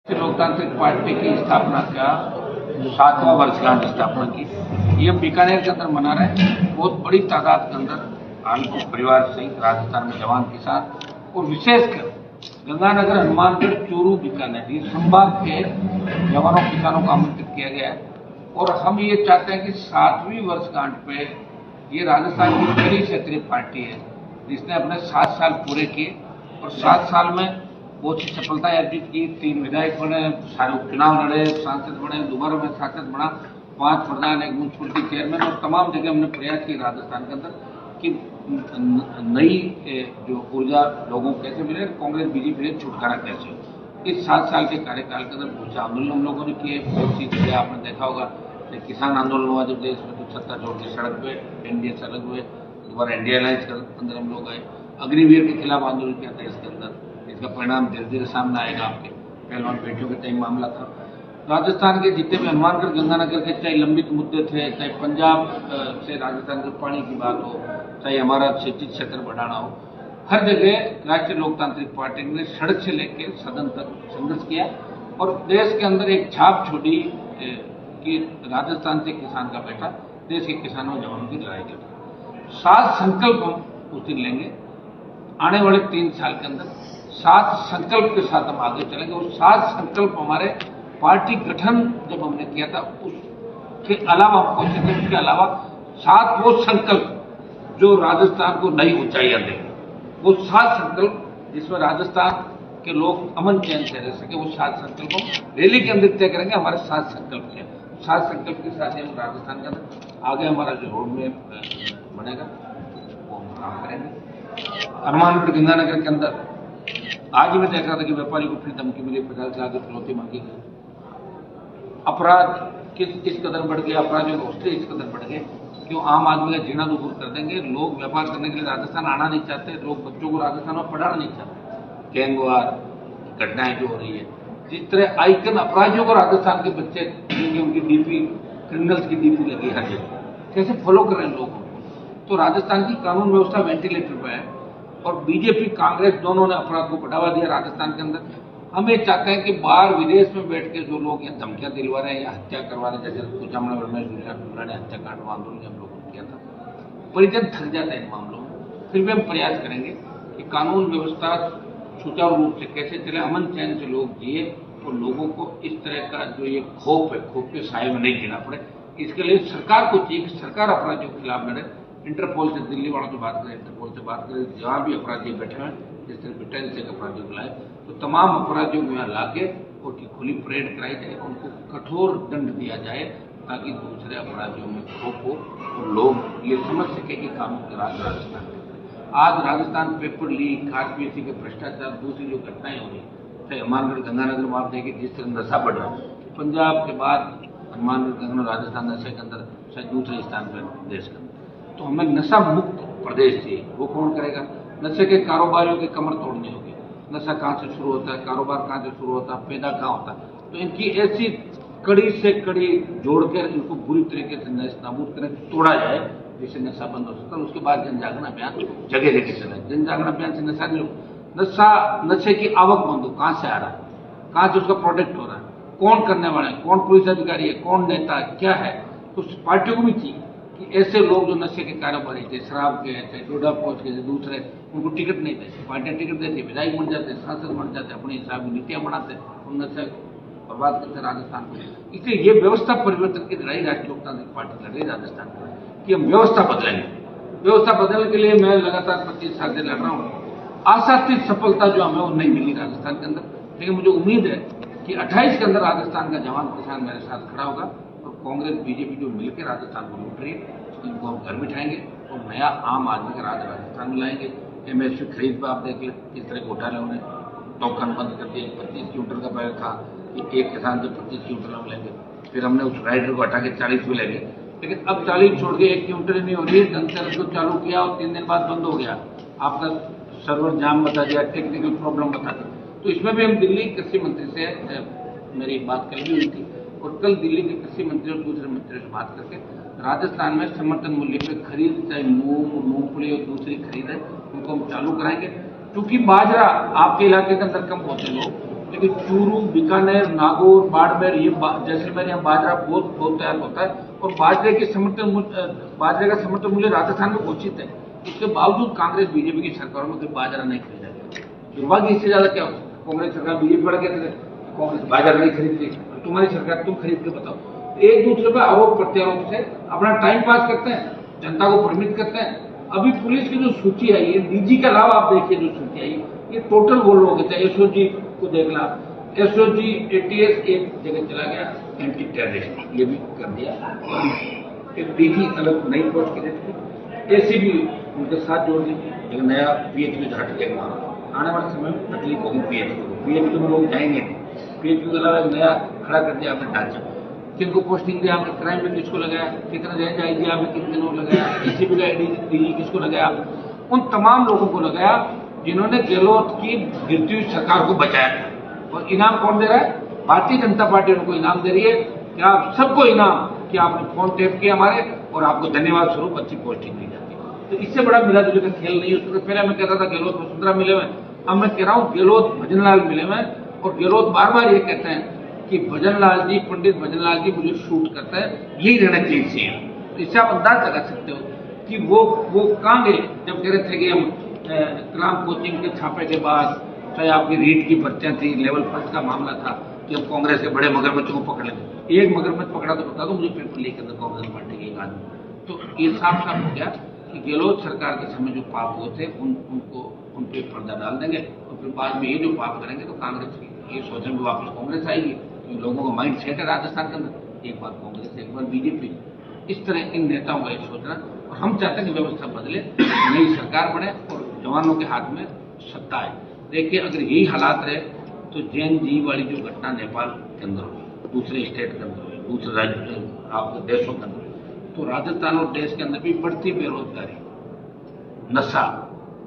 लोकतांत्रिक पार्टी की स्थापना का 7वां वर्षगांठ स्थापना की। ये हम बीकानेर के अंदर मना रहे हैं। बहुत बड़ी तादाद के अंदर आलू परिवार सहित राजस्थान में जवान किसान और विशेषकर गंगानगर, हनुमानगढ़, चूरू, बीकानेर ये संभाग के जवानों किसानों को आमंत्रित किया गया है। और हम ये चाहते हैं कि 7वीं वर्षगांठ पे ये राजस्थान की पहली क्षेत्रीय पार्टी है जिसने अपने 7 साल पूरे किए और 7 साल में बहुत सी सफलताएं अर्जित की। 3 विधायक बने, सारे उपचुनाव लड़े, सांसद बने, दोबारा में सांसद बना, 5 प्रधान, 1 म्यूनसिपलिटी चेयरमैन और तमाम जगह हमने प्रयास किए राजस्थान के अंदर कि नई जो ऊर्जा लोगों को कैसे मिले, कांग्रेस बीजेपी से छुटकारा कैसे हो। इस 7 साल के कार्यकाल के अंदर बहुत से आंदोलन हम लोगों ने किए। बहुत सी जगह आपने देखा होगा किसान आंदोलन हुआ जब देश में, तो सत्ता छोड़ के सड़क पे एनडीए से अलग हुए, दोबारा इंडिया अलायंस के अंदर हम लोग आए, अग्निवीर के खिलाफ आंदोलन किया था इसके अंदर। इसका परिणाम धीरे धीरे सामने आएगा। आपके पहलवान बेटियों के टाइम मामला था। राजस्थान के जितने भी हनुमानगढ़, गंगानगर के चाहे लंबित मुद्दे थे, चाहे पंजाब से राजस्थान के पानी की बात हो, चाहे हमारा सिंचित क्षेत्र बढ़ाना हो, हर जगह राष्ट्रीय लोकतांत्रिक पार्टी ने सड़क से लेकर सदन तक संघर्ष किया और देश के अंदर एक छाप छोड़ी कि राजस्थान से किसान का बेटा देश के किसानों जवानों की लड़ाई कर। 7 संकल्प हम उस दिन लेंगे। आने वाले 3 साल के अंदर 7 संकल्प के साथ हम आगे चलेंगे। और 7 संकल्प हमारे पार्टी गठन जब हमने किया था उसके अलावा हम कोशिश करें, उसके अलावा 7 वो संकल्प जो राजस्थान को नई ऊंचाइयां देंगे। वो 7 संकल्प जिसमें राजस्थान के लोग अमन चैन से रह सके, वो 7 संकल्प हम रैली के अंदर तय करेंगे। हमारे 7 संकल्प हैं। 7 संकल्प के साथ हम राजस्थान के अंदर आगे हमारा जो रोड मैप बनेगा वो हम काम करेंगे। हनुमानगढ़, गंगानगर के अंदर आज ही मैं देख रहा था कि व्यापारी को फिर धमकी मिली, 50 लाख की फिरौती मांगी गई। अपराध इस कदर बढ़ गया, अपराधियों के हौसले इस कदर बढ़ गए कि आम आदमी का जीना दूर कर देंगे। लोग व्यापार करने के लिए राजस्थान आना नहीं चाहते, लोग बच्चों को राजस्थान में पढ़ाना नहीं चाहते। गैंगवार घटनाएं जो हो रही है, जिस तरह आइकन अपराधियों को राजस्थान के बच्चे उनकी डीपी, क्रिमिनल्स की डीपी लगी हर जगह, कैसे फॉलो कर रहे हैं लोगों को। तो राजस्थान की कानून व्यवस्था वेंटिलेटर पर है और बीजेपी, कांग्रेस दोनों ने अपराध को बढ़ावा दिया राजस्थान के अंदर। हम ये चाहते हैं कि बाहर विदेश में बैठ के जो लोग यहाँ धमकियां दिलवा रहे हैं या हत्या करवा रहे हैं, जैसे कुचामणा रमेश ने हत्याकांड आंदोलन हम लोगों ने किया था, परिजन थक जाते हैं इन मामलों में। फिर भी हम प्रयास करेंगे कि कानून व्यवस्था सुचारू रूप से कैसे चले, अमन चैन से लोग जिए और लोगों को इस तरह का जो ये खौफ है, खौफ के साए में नहीं जीना पड़े। इसके लिए सरकार को चाहिए कि सरकार अपराधियों के खिलाफ लड़े। इंटरपोल से, दिल्ली वालों से बात करें, इंटरपोल से बात करें, जहाँ भी अपराधी बैठे हैं, जिस तरह ब्रिटेन से अपराधियों को लाए, तो तमाम अपराधियों को यहाँ लाके उनकी खुली परेड कराई जाए, उनको कठोर दंड दिया जाए ताकि दूसरे अपराधियों में खौफ हो और लोग ये समझ सके कि कानून के राज राजस्थान में। आज राजस्थान पेपर लीक, आरपीएससी के भ्रष्टाचार, दूसरी जो घटनाएं हो रही, चाहे हनुमानगढ़, गंगानगर में आप देखिए जिस तरह नशा बढ़ रहा है, पंजाब के बाद हनुमानगढ़, गंगानगर, राजस्थान नशे के अंदर शायद दूसरे स्थान पर देश के अंदर। तो हमें नशा मुक्त प्रदेश चाहिए। वो कौन करेगा? नशे के कारोबारियों की कमर तोड़नी होगी। नशा कहाँ से शुरू होता है, कारोबार कहाँ से शुरू होता है, पैदा कहाँ होता है, तो इनकी ऐसी कड़ी से कड़ी जोड़कर इनको बुरी तरीके से नाबूद करें, तोड़ा जाए, जिससे नशा बंद हो सकता है। उसके बाद जन जागरण अभियान जगह जगह चले। जन जागरण अभियान से नशा नहीं होगा। नशे की आवक बंद हो, कहाँ से आ रहा है, कहाँ से उसका प्रोडक्ट हो रहा है, कौन करने वाला है, कौन पुलिस अधिकारी है, कौन नेता है, क्या है। तो पार्टियों को भी चाहिए कि ऐसे लोग जो नशे के कारोबारी थे, शराब के थे, डोडा पहुंच के दूसरे, उनको टिकट नहीं देते, पार्टियां टिकट देती, विधायक बन जाते, सांसद बन जाते, अपने हिसाब की नीतियां बनाते, उन नशे बर्बाद करते राजस्थान को। इसलिए ये व्यवस्था परिवर्तन की लड़ाई राष्ट्रीय लोकतांत्रिक पार्टी लड़ रही राजस्थान में कि हम व्यवस्था बदलेंगे। व्यवस्था बदलने के लिए मैं लगातार 25 साल से लड़ रहा हूँ। आशातीत सफलता जो हमें वो नहीं मिली राजस्थान के अंदर, लेकिन मुझे उम्मीद है कि 28 के अंदर राजस्थान का जवान किसान मेरे साथ खड़ा होगा और कांग्रेस बीजेपी जो मिलकर राजस्थान को लूट रही है, इनको हम घर बिठाएंगे और नया आम आदमी का राज राजस्थान में लाएंगे। एमएसपी खरीद पर आप देख लें किस तरह घोटाले होने, टोकन बंद कर दिए। 25 क्विंटल का पहले था कि एक किसान से 25 क्विंटल हम लेंगे, फिर हमने उस राइडर को हटा के 40 भी लेंगे, लेकिन अब 40 छोड़ के 1 क्विंटल नहीं हो रही है। धनतेरस को चालू किया और 3 दिन बाद बंद हो गया। आपका सर्वर जाम बता दिया, टेक्निकल प्रॉब्लम बता दी। तो इसमें भी हम दिल्ली कृषि मंत्री से मेरी बात कल भी हुई थी और कल दिल्ली के कृषि मंत्री और दूसरे मंत्री से बात करके राजस्थान में समर्थन मूल्य पे खरीद, चाहे मूंग, मूंगफली और दूसरी खरीद है, उनको हम चालू कराएंगे। क्योंकि बाजरा आपके इलाके के अंदर कम होते लोग, लेकिन चूरू, बीकानेर, नागौर, बाड़मेर, ये जैसलमेर यहाँ बाजरा बहुत तैयार होता है और बाजरे का समर्थन मूल्य राजस्थान में घोषित है। उसके बावजूद कांग्रेस बीजेपी की सरकारों में कोई बाजरा नहीं खरीदा गया। दुर्भाग्य इससे ज्यादा क्या हो सकता है? कांग्रेस सरकार बीजेपी बढ़ के कांग्रेस बाजार नहीं खरीदती, तुम्हारी सरकार तुम खरीद के बताओ। एक दूसरे पर आरोप प्रत्यारोप से अपना टाइम पास करते हैं, जनता को भ्रमित करते हैं। अभी पुलिस की जो सूची आई है, डीजी के अलावा आप देखिए जो सूची आई, ये टोटल वो लोग थे। एसओजी को देखना, एसओजी एटीएस एक जगह चला गया, एंटी टेररिस्ट ये भी कर दिया, एक डीजी अलग नई पोस्ट की थी, एसीबी उनके साथ जोड़ दी, एक नया पीएचपी घाट के आने वाले समय में तकलीफ होगी पीएचपी में लोग जाएंगे नहीं। पीएचपी के अलावा एक नया खड़ा कर दिया आपने ढांचा, किनको पोस्टिंग दिया आपने, क्राइम में किसको लगाया, कितना रेंज आईजी आपने कितने लोग लगाया, एसीबी का डीजी किसको लगाया, उन तमाम लोगों को लगाया जिन्होंने गहलोत की गिरती हुई सरकार को बचाया। और इनाम कौन दे रहा है? भारतीय जनता पार्टी उनको इनाम दे रही है कि आप सबको इनाम कि आपने फोन टैप किया हमारे और आपको धन्यवाद स्वरूप अच्छी पोस्टिंग दी जाती है। तो इससे बड़ा मिला जुले का खेल नहीं है। उससे पहले मैं कहता था गहलोत वसुंधरा मिले हुए, अब मैं कह रहा हूँ गहलोत भजनलाल मिले हुए, और गहलोत बार बार ये कहते हैं कि भजनलाल जी, पंडित भजनलाल जी मुझे शूट करता है, यही रहना चाहिए। तो इससे आप अंदाज लगा सकते हो कि वो कहाँ गए जब कह रहे थे कि हम कलाम कोचिंग के छापे के बाद, चाहे आपकी रीट की पर्चियां थी, लेवल फर्स्ट का मामला था कि अब कांग्रेस के बड़े मगरमच्छों को पकड़ लेंगे। एक मगरमच्छ पकड़ा तो बता दो मुझे पेपर लेके अंदर कांग्रेस पार्टी के एक आदमी। तो ये साफ साफ हो गया कि गहलोत सरकार के समय जो पाप हुए थे उनको उन पर पर्दा डाल देंगे और फिर बाद में ये जो पाप करेंगे तो कांग्रेस ये सोचने में वापस कांग्रेस आएगी। तो लोगों का माइंड सेट है राजस्थान के अंदर, एक बार कांग्रेस एक बार बीजेपी। इस तरह इन नेताओं का ये सोचना, और हम चाहते हैं कि व्यवस्था बदले, नई सरकार बने और जवानों के हाथ में सत्ता है। देखिए अगर यही हालात रहे तो जैन जी वाली जो घटना नेपाल के अंदर हुई, दूसरे स्टेट के अंदर हुई, दूसरे राज्य आपके देशों के अंदर, तो राजस्थान और देश के अंदर भी बढ़ती बेरोजगारी, नशा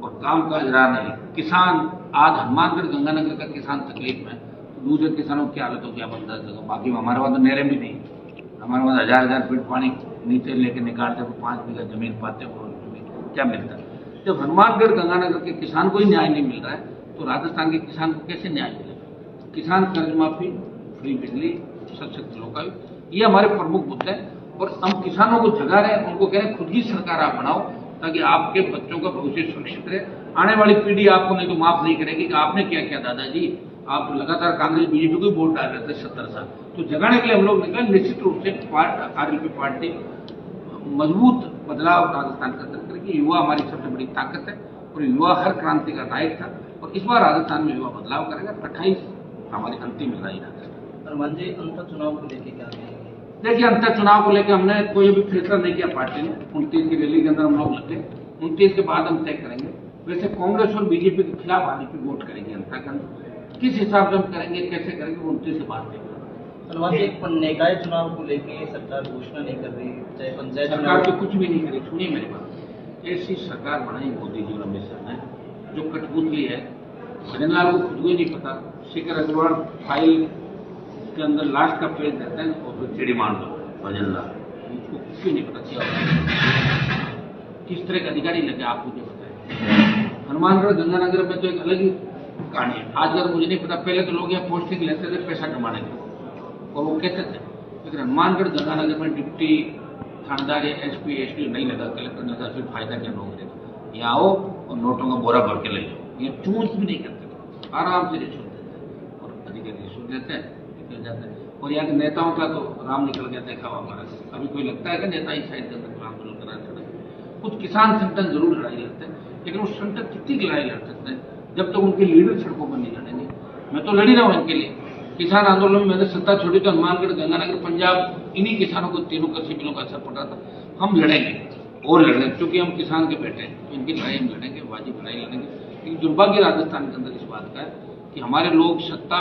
और काम काज रहा नहीं। किसान आज हनुमानगढ़ गंगानगर का किसान तकलीफ में, तो दूसरे किसानों की हालत होगी आप अंदाज लगा। बाकी हमारे वहाँ तो नहरें भी नहीं, हमारे वहाँ 1000 फीट पानी नीचे लेके निकालते तो 5 बीघा जमीन पाते और क्या मिलता है। जब हनुमानगढ़ गंगानगर के किसान को ही न्याय नहीं मिल रहा है तो राजस्थान के किसान को कैसे न्याय मिलेगा? किसान कर्ज माफी, फ्री बिजली, सशक्त लोकायुक्त, ये हमारे प्रमुख मुद्दे हैं। और हम किसानों को जगा रहे हैं, उनको कह रहे हैं खुद की सरकार आप बनाओ ताकि आपके बच्चों का भविष्य सुरक्षित रहे। आने वाली पीढ़ी आपको नहीं तो माफ नहीं करेगी कि आपने क्या किया दादाजी। आप लगातार कांग्रेस बीजेपी को वोट डाल रहे थे 70 साल। तो जगाने के लिए हम लोग निकले। निश्चित रूप से आरएलपी पार्टी मजबूत बदलाव राजस्थान के अंदर करेगी। युवा हमारी सबसे बड़ी ताकत है और युवा हर क्रांति का नायक था और इस बार राजस्थान में युवा बदलाव करेगा। 28 हमारी अंतिम लड़ाई राजस्थान। हनुमान जी, अंतर चुनाव को लेकर क्या कहेंगे? देखिए अंतर चुनाव को लेकर हमने कोई भी फैसला नहीं किया पार्टी ने। 29 की रैली के अंदर हम लोग लगे, 29 के बाद हम तय करेंगे। वैसे कांग्रेस और बीजेपी के खिलाफ आरएलपी वोट करेंगे अंतर के अंदर। किस हिसाब से हम करेंगे, कैसे करेंगे, 29 के बाद देखेंगे। हनुमान जी, निकाय चुनाव को लेकर सरकार घोषणा नहीं कर रही, चाहे पंचायत सरकार तो कुछ भी नहीं करी। सुनिए मेरी बात, ऐसी सरकार बनाई मोदी जी और अमित शाह ने जो कठपुतली है। भजनलाल को खुद ही नहीं पता, शेखर अग्रवाल फाइल के अंदर लास्ट का पेज देते हैं और फिर चिड़ी मान लो भजनलाल, उसको कुछ भी नहीं पता क्या किस तरह का अधिकारी लगे आप मुझे बताएं। हनुमानगढ़ गंगानगर में तो एक अलग ही कहानी है। आज अगर मुझे नहीं पता, पहले तो लोग यहाँ पोस्टिंग लेते थे पैसा कमाने के और वो कहते थे, लेकिन हनुमानगढ़ गंगानगर में डिप्टी थानेदार या एसपी नहीं लगा, कलेक्टर ने कहा फिर फायदा क्या नौकरी का, यहाँ आओ और नोटों का बोरा भर के ले जाओ। ये चूंच भी नहीं करते थे, आराम से रिश्वत देते हैं और अधिकारी रिश्वत देते हैं, निकल जाते हैं। और यहाँ के नेताओं का तो राम निकल गया देखा हुआ हमारा। अभी कोई लगता है कि नेता इस साइड के अंदर आंदोलन करा सकते। कुछ किसान संगठन जरूर लड़ाई लड़ते हैं, लेकिन वो संगठन कितनी लड़ाई लड़ सकते हैं जब तक उनके लीडर सड़कों पर नहीं लड़ेंगे। मैं तो लड़ी रहा हूँ इनके लिए। किसान आंदोलन में मैंने सत्ता छोड़ी तो हनुमानगढ़ गंगानगर पंजाब इन्हीं किसानों को तीनों कृषि बिलों का असर पड़ा था। हम लड़ेंगे और लड़ेंगे क्योंकि हम किसान के बेटे हैं, तो इनकी लड़ाई हम लड़ेंगे, वाजिब लड़ाई लड़ेंगे। लेकिन दुर्भाग्य राजस्थान के अंदर इस बात का है कि हमारे लोग सत्ता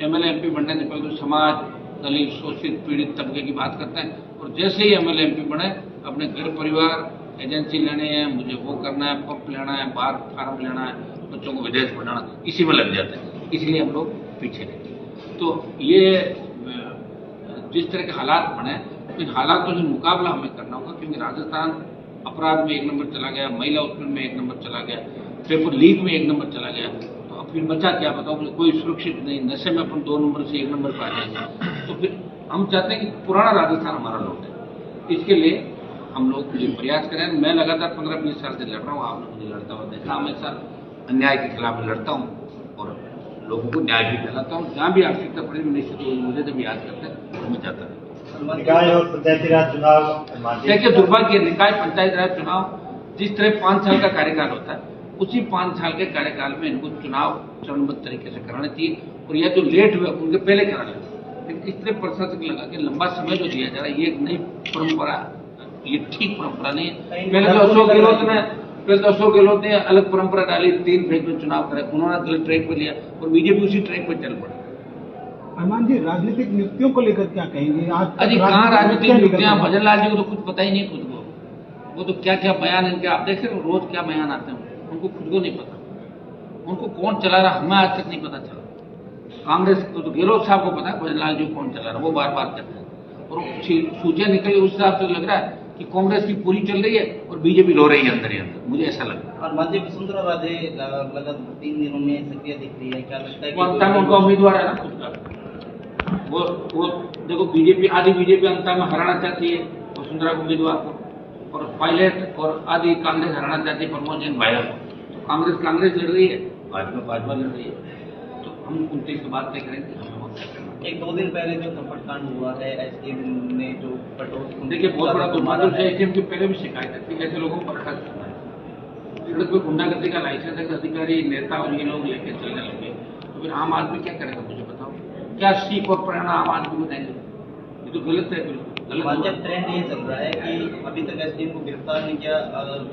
एमएलए एमपी बनने से पहले तो समाज, दलित, शोषित, पीड़ित तबके की बात करते हैं और जैसे ही एमएलए एमपी बने अपने घर परिवार, एजेंसी लेने हैं, मुझे वो करना है, पंप लेना है, बार फार्म लेना है, बच्चों को विदेश पढ़ाना, इसी में लग जाते हैं। इसलिए हम लोग पीछे रहते हैं। तो ये जिस तरह के हालात बने, इन हालातों से मुकाबला हमें करना होगा क्योंकि राजस्थान अपराध में 1 नंबर चला गया, महिला उत्पीड़न में 1 नंबर चला गया, पेपर लीक में 1 नंबर चला गया। तो अब फिर बचा क्या बताओ, मुझे कोई सुरक्षित नहीं, नशे में अपन 2 नंबर से 1 नंबर पर आ जाएंगे। तो फिर हम चाहते हैं कि पुराना राजस्थान हमारा लौटे। इसके लिए हम लोग ये प्रयास करें। मैं लगातार 15-20 साल से लड़ रहा हूँ, आपने मुझे लड़ता हुआ देखा। हमेशा अन्याय के खिलाफ लड़ता हूँ और लोगों को न्याय भी दिलाता हूँ। जहाँ भी आवश्यकता पड़े निश्चित मुझे जब याद करते हैं मैं जाता हूँ। निकाय और पंचायती राज चुनाव, देखिए दुर्भाग्य, निकाय पंचायत राज चुनाव जिस तरह 5 साल का कार्यकाल होता है, उसी 5 साल के कार्यकाल में इनको चुनाव चरणबद्ध तरीके से कराना चाहिए, और यह जो लेट हुए उनके पहले करा लेते। लेकिन इस तरह प्रशासक लगा के लंबा समय जो दिया जा रहा है, ये एक नई परंपरा, ये ठीक परंपरा नहीं है। पहले तो अशोक गहलोत ने अलग परंपरा डाली, 3 फेज में चुनाव करे, उन्होंने गलत ट्रैक पर लिया और बीजेपी उसी ट्रैक पर चल पड़ा। हनुमान जी, राजनीतिक नियुक्तियों को लेकर क्या कहेंगे? आज अजी कहाँ राजनीतिक नियुक्तियां, भजन लाल जी को तो कुछ पता ही नहीं खुद को। वो तो क्या क्या बयान इनके आप देख रहे हो, रोज क्या बयान आते हैं, उनको खुद को नहीं पता उनको कौन चला रहा, हमें आज तक नहीं पता चला। कांग्रेस को तो गहलोत साहब को पता है भजन लाल जी को कौन चला रहा, वो बार बार कहते हैं, और सूचना निकली उस हिसाब से लग रहा है कि कांग्रेस की पूरी चल रही है और बीजेपी रो रही है अंदर ही अंदर, मुझे ऐसा लग रहा है। और मध्य वसुंधरा राजे लगभग 3 दिनों में सक्रिय दिख रही है, क्या लगता है कि अंता में उनका उम्मीदवार है ना खुद का, वो देखो बीजेपी, आधी बीजेपी अंता में हराना चाहती है वसुंधरा को उम्मीदवार को, और पायलट और आधी कांग्रेस हराना चाहती है प्रमोद जैन भाया को। तो कांग्रेस लड़ रही है, भाजपा लड़ रही है, तो हम 29 की बात नहीं करेंगे। हमें 1-2 दिन पहले जो थप्पड़ कांड हुआ है, एसडीएम ने जो कटौती, देखिए बहुत बड़ा दुर्भाग्य है। एसडीएम की पहले भी शिकायत थी, ऐसे लोगों पर खर्च करना है। सड़क पर गुंडागर्दी का लाइसेंस है, अधिकारी नेता और ये लोग लेके चलने लगे, तो फिर आम आदमी क्या करेगा मुझे बताओ, क्या सीख और प्रेरणा आम आदमी को देंगे? ये तो गलत है, बिल्कुल जब ट्रेंड ये चल रहा है कि अभी तक एसडीएम को गिरफ्तार नहीं किया,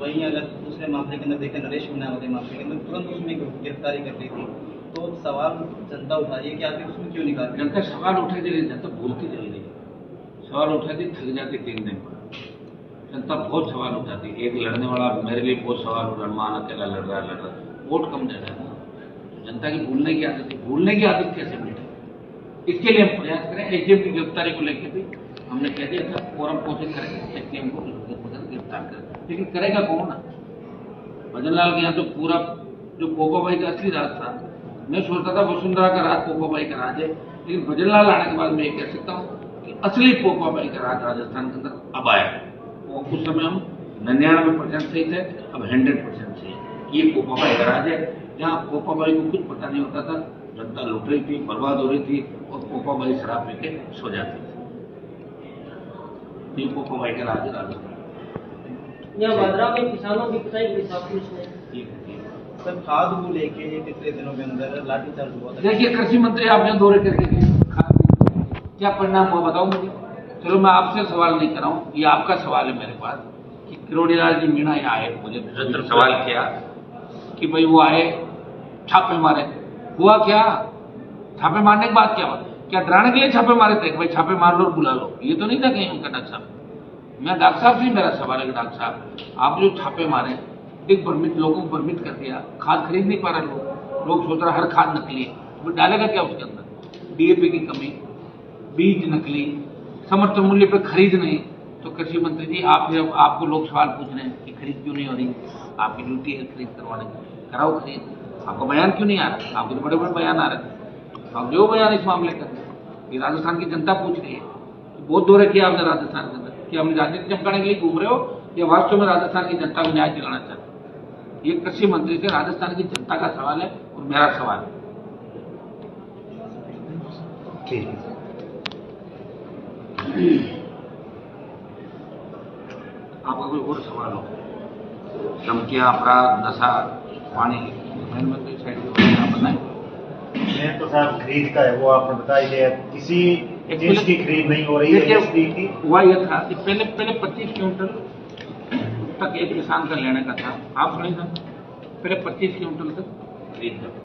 वहीं अगर दूसरे मामले के अंदर देखें, नरेश मीणा वाले मामले के अंदर तुरंत उसमें गिरफ्तारी कर दी थी, तो सवाल जनता उठा रही है कि आखिर उसमें क्यों निकाल? जनता सवाल उठाती रही, जनता बोलती चली गई, सवाल उठाती थक जाती 3 दिन पर। जनता बहुत सवाल उठाती, एक लड़ने वाला मेरे लिए बहुत सवाल उठा, मान अकेला लड़ रहा, वोट कम दे रहा है ना। जनता की भूलने की आदत है, भूलने की आदत कैसे मिटे, इसके लिए हम प्रयास करें। एसडीएम की गिरफ्तारी को लेकर भी हमने कह दिया था, और हम कोशिश करेंगे एसडीएम को गिरफ्तार करें, लेकिन करेगा कौन? भजन लाल के यहाँ तो पूरा जो पोपाबाई का असली राज था, मैं सोचता था वसुंधरा का राज पोपाबाई का राज है, लेकिन भजन लाल आने के बाद मैं ये कह सकता हूँ कि असली पोपाबाई का राज राजस्थान के अंदर अब आया। वो उस समय हम 99% सही थे, अब 100% सही है। ये पोपाबाई का राज है, जहाँ पोपाबाई को कुछ पता नहीं होता था, जनता लुट रही थी, बर्बाद हो रही थी, और पोपाबाई शराब पी के सो जाती थी। ये पोपाबाई का राज है राजस्थान। मदरा में किसानों की पिटाई हुई था पुलिस ने। सर खाद को लेके पिछले दिनों के अंदर लाठीचार्ज हुआ था। देखिए कृषि मंत्री आपने दौरे करके गए, क्या परिणाम हुआ बताओ मुझे? चलो मैं आपसे सवाल नहीं कर रहा हूँ, ये आपका सवाल है मेरे पास कि किरोड़ीलाल जी मीणा यहाँ आए, मुझे निरंतर सवाल किया कि भाई वो आए छापे मारे, हुआ क्या? छापे मारने के बाद क्या हुआ? क्या डराने के लिए छापे मारे थे कि भाई छापे मार लो और बुला लो? ये तो नहीं था कहीं उनका डॉक्टर साहब। मैं डॉक्टर साहब से मेरा सवाल है कि डॉक्टर साहब आप जो छापे मारे, एक भ्रमित लोगों को भ्रमित कर दिया, खाद खरीद नहीं पा रहे लोग सोच रहे हर खाद नकली है, तो डालेगा क्या उसके अंदर? डीएपी की कमी, बीज नकली, समर्थन मूल्य पर खरीद नहीं। तो कृषि मंत्री जी आपको लोग सवाल पूछ रहे हैं कि खरीद क्यों नहीं हो रही, आपकी ड्यूटी है खरीद करवाने की, कराओ खरीद। आपका बयान क्यों नहीं आ रहा? आपके तो बड़े बड़े बयान आ रहे थे, आप जो बयान इस मामले का, ये राजस्थान की जनता पूछ रही है। बहुत दौरे किया आपने राजस्थान के अंदर, कि हम राजनीति चमकाने के लिए घूम रहे हो या वास्तव में राजस्थान की जनता को न्याय दिलाना चाहते हो? ये कृषि मंत्री से राजस्थान की जनता का सवाल है और मेरा सवाल है। ठीक है। आपका कोई और सवाल हो? धमकियां, अपराध, नशा, पानी, में कोई साइड आप बताएं। मैं तो साहब खरीद का है वो आपने बता ही दिया, किसी चीज की खरीद नहीं हो रही है एसडी की। हुआ यह था कि पहले 25 क्विंटल तक एक किसान का लेने का था, आप सुनिए सर, पहले 25 क्विंटल तक खरीद था।